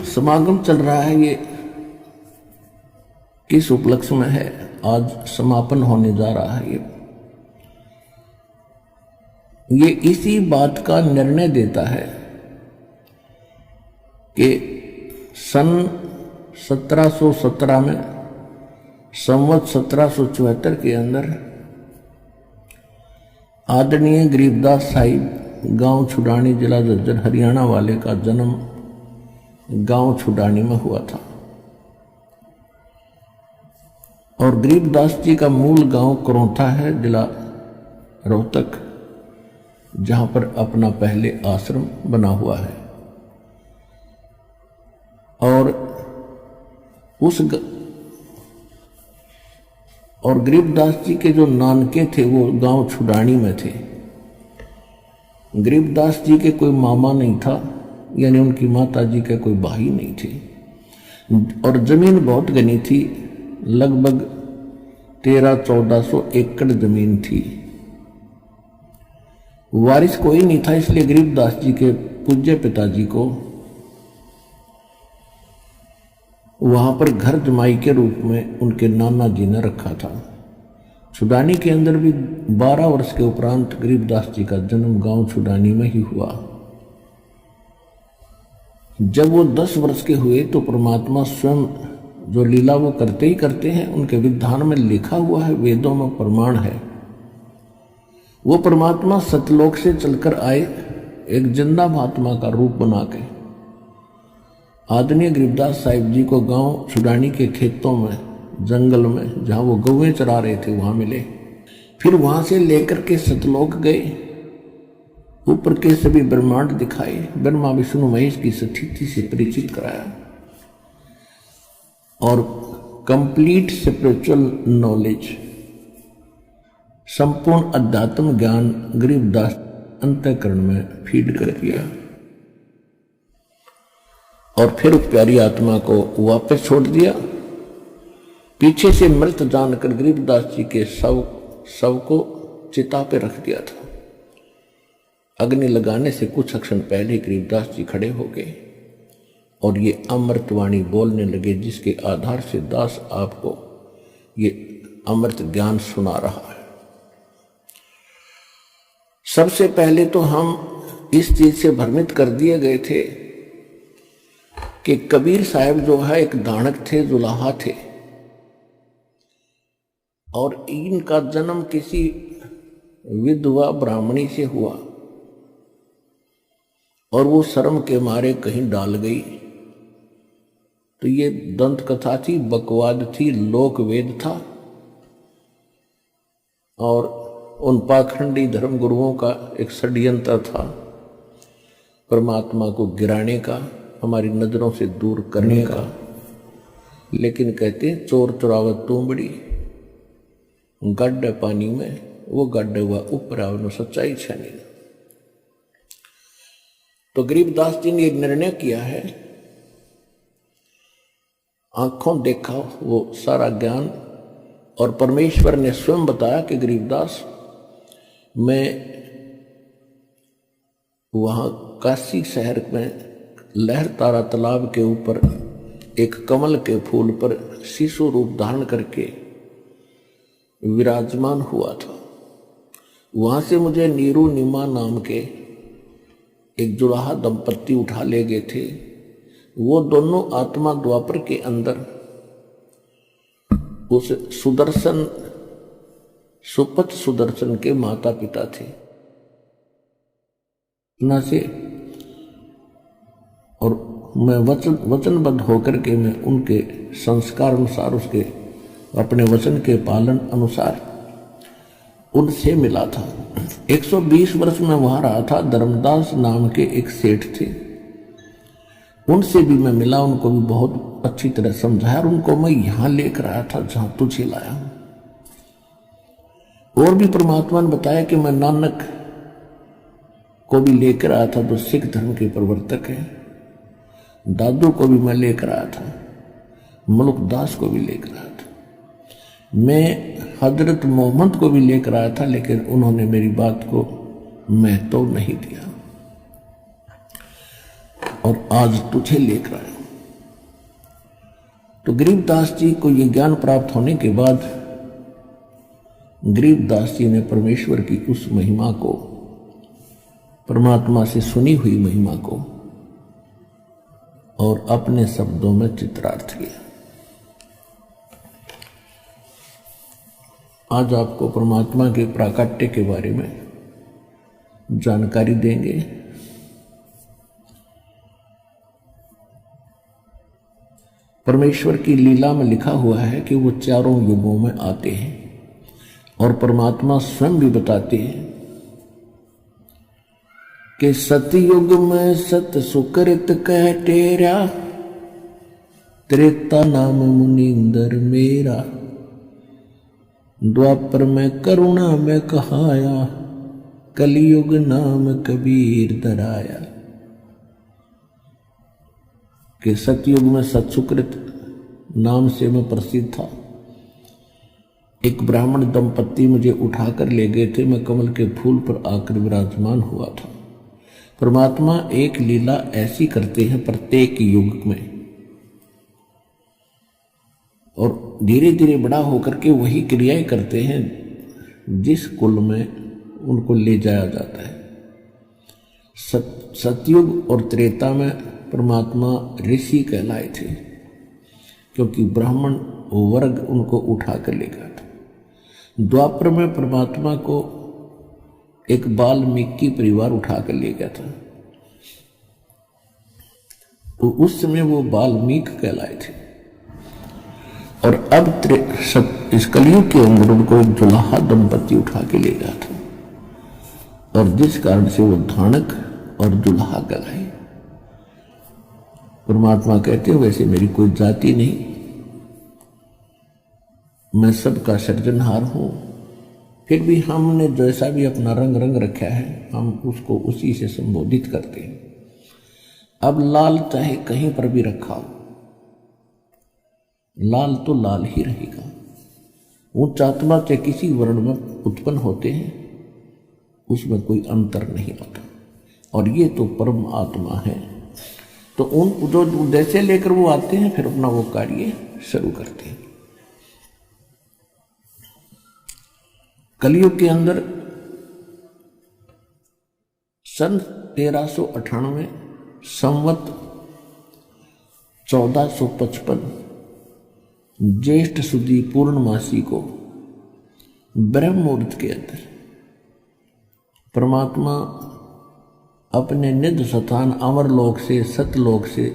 समागम चल रहा है, ये किस उपलक्ष्य में है, आज समापन होने जा रहा है। ये इसी बात का निर्णय देता है कि सन 1717 में संवत 1774 के अंदर आदरणीय गरीबदास साहिब गांव छुडानी जिला झज्जर हरियाणा वाले का जन्म गांव छुडानी में हुआ था। और गरीबदास जी का मूल गांव करौंथा है, जिला रोहतक, जहां पर अपना पहले आश्रम बना हुआ है। और गरीबदास जी के जो नानके थे वो गांव छुडानी में थे। गरीबदास जी के कोई मामा नहीं था, यानी उनकी माता जी के कोई भाई नहीं थे। और जमीन बहुत घनी थी, लगभग 1300-1400 एकड़ जमीन थी। वारिस कोई नहीं था, इसलिए गरीबदास जी के पूज्य पिताजी को वहां पर घर जमाई के रूप में उनके नाना जी ने रखा था। छुडानी के अंदर भी 12 वर्ष के उपरांत गरीबदास जी का जन्म गांव छुडानी में ही हुआ। जब वो 10 वर्ष के हुए तो परमात्मा स्वयं जो लीला वो करते ही करते हैं, उनके विधान में लिखा हुआ है, वेदों में प्रमाण है। वो परमात्मा सतलोक से चलकर आए, एक जिंदा महात्मा का रूप बना के आदरणीय गरीबदास साहिब जी को गांव छुडानी के खेतों में, जंगल में, जहां वो गौएं चरा रहे थे, वहां मिले। फिर वहां से लेकर के सतलोक गए, ऊपर के सभी ब्रह्मांड दिखाए, ब्रह्मा विष्णु महेश की स्थिति से परिचित कराया और कंप्लीट स्पिरिचुअल नॉलेज, संपूर्ण अध्यात्म ज्ञान गरीबदास अंतःकरण में फीड कर दिया। और फिर प्यारी आत्मा को वापस छोड़ दिया। पीछे से मृत जानकर गरीबदास जी के शव को चिता पे रख दिया था। अग्नि लगाने से कुछ क्षण पहले गरीबदास जी खड़े हो गए और ये अमृतवाणी बोलने लगे, जिसके आधार से दास आपको ये अमृत ज्ञान सुना रहा है। सबसे पहले तो हम इस चीज से भ्रमित कर दिए गए थे कि कबीर साहब जो है एक दानक थे, जुलाहा थे, और इनका जन्म किसी विधवा ब्राह्मणी से हुआ और वो शर्म के मारे कहीं डाल गई। तो ये दंत कथा थी, बकवाद थी, लोक वेद था और उन पाखंडी धर्म गुरुओं का एक षड्यंत्र था परमात्मा को गिराने का, हमारी नजरों से दूर करने का। लेकिन कहते हैं चोर चुरावत तूंबड़ी, गड्ढे पानी में वो गड्ढे हुआ ऊपर आवनो सच्चाई छानी। तो गरीबदास जी ने एक निर्णय किया है, आंखों देखा वो सारा ज्ञान, और परमेश्वर ने स्वयं बताया कि गरीबदास, मैं वहां काशी शहर में लहर तारा तालाब के ऊपर एक कमल के फूल पर शिशु रूप धारण करके विराजमान हुआ था। वहां से मुझे नीरू निमा नाम के एक जुलाहा दंपत्ति उठा ले गए थे। वो दोनों आत्मा द्वापर के अंदर उस सुदर्शन, सुपथ सुदर्शन के माता पिता थे ना से। और मैं वचनबद्ध होकर के मैं उनके संस्कार अनुसार, उसके अपने वचन के पालन अनुसार उनसे मिला था। 120 वर्ष में वहां रहा था। धर्मदास नाम के एक सेठ थे, उनसे भी मैं मिला, उनको भी बहुत अच्छी तरह समझाया और उनको मैं यहां लेकर आया था जहां तुझे लाया हूं। और भी परमात्मा ने बताया कि मैं नानक को भी लेकर आया था, जो सिख धर्म के प्रवर्तक है। दादू को भी मैं लेकर आया था, मलुकदास को भी लेकर आया था, मैं हजरत मोहम्मद को भी लेकर आया था, लेकिन उन्होंने मेरी बात को महत्व नहीं दिया। और आज तुझे लेकर आया। तो गरीबदास जी को ये ज्ञान प्राप्त होने के बाद गरीबदास जी ने परमेश्वर की उस महिमा को, परमात्मा से सुनी हुई महिमा को और अपने शब्दों में चित्रार्थ किया। आज आपको परमात्मा के प्राकट्य के बारे में जानकारी देंगे। परमेश्वर की लीला में लिखा हुआ है कि वो चारों युगों में आते हैं और परमात्मा स्वयं भी बताते हैं कि सतयुग में सत सुकृत कह टेरा, त्रेता नाम मुनिंदर मेरा, द्वापर में करुणा में कहाया, कलयुग नाम कबीर दराया। कि सतयुग में सत्सुकृत नाम से मैं प्रसिद्ध था। एक ब्राह्मण दंपत्ति मुझे उठाकर ले गए थे, मैं कमल के फूल पर आकर विराजमान हुआ था। परमात्मा एक लीला ऐसी करते हैं प्रत्येक युग में, और धीरे धीरे बड़ा होकर के वही क्रियाएं करते हैं जिस कुल में उनको ले जाया जाता है। सतयुग और त्रेता में परमात्मा ऋषि कहलाए थे, क्योंकि ब्राह्मण वर्ग उनको उठा कर ले गया था। द्वापर में परमात्मा को एक वाल्मीकि परिवार उठा कर ले गया था, तो उस समय वो वाल्मीकि कहलाए थे। और अब इस कलयुग के अंदर उनको एक दुल्हा दंपति उठा के ले गया था, और जिस कारण से वो धानक और दुल्हा कहलाए। परमात्मा कहते हो वैसे मेरी कोई जाति नहीं, मैं सबका सृजनहार हूं, फिर भी हमने जैसा भी अपना रंग रखा है हम उसको उसी से संबोधित करते हैं। अब लाल चाहे कहीं पर भी रखा हो, लाल तो लाल ही रहेगा। उच्च आत्मा चाहे किसी वर्ण में उत्पन्न होते हैं, उसमें कोई अंतर नहीं आता, और ये तो परम आत्मा है। तो उन जो उद्देश्य लेकर वो आते हैं, फिर अपना वो कार्य शुरू करते हैं। कलयुग के अंदर सन 1398 संवत 1455 ज्येष्ठ सुदी पूर्णमासी को ब्रह्म मुहूर्त के अंदर परमात्मा अपने निध स्थान अमरलोक से, सतलोक से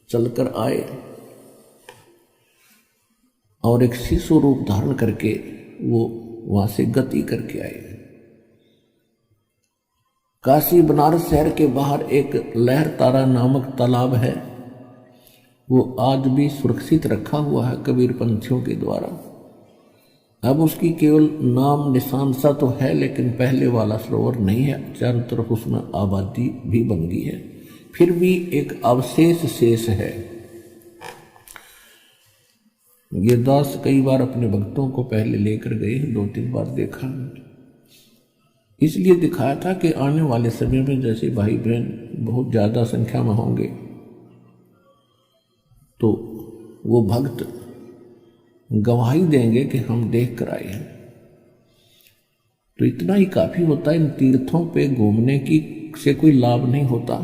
चलकर आए और एक शिशु रूप धारण करके वो वहां से गति करके आए। काशी बनारस शहर के बाहर एक लहर तारा नामक तालाब है, वो आज भी सुरक्षित रखा हुआ है कबीर पंथियों के द्वारा। अब उसकी केवल नाम निशान सा तो है, लेकिन पहले वाला सरोवर नहीं है। चारों तरफ उसमें आबादी भी बन गई है, फिर भी एक अवशेष शेष है। ये दास कई बार अपने भक्तों को पहले लेकर गए, 2-3 बार देखा, इसलिए दिखाया था कि आने वाले समय में जैसे भाई बहन बहुत ज्यादा संख्या में होंगे तो वो भक्त गवाही देंगे कि हम देख कर आए हैं। तो इतना ही काफी होता है। इन तीर्थों पे घूमने की से कोई लाभ नहीं होता,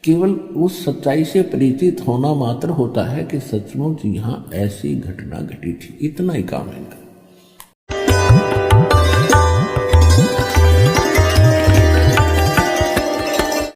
केवल उस सच्चाई से परिचित होना मात्र होता है कि सचमुच यहाँ ऐसी घटना घटी थी। इतना ही काम है इनका।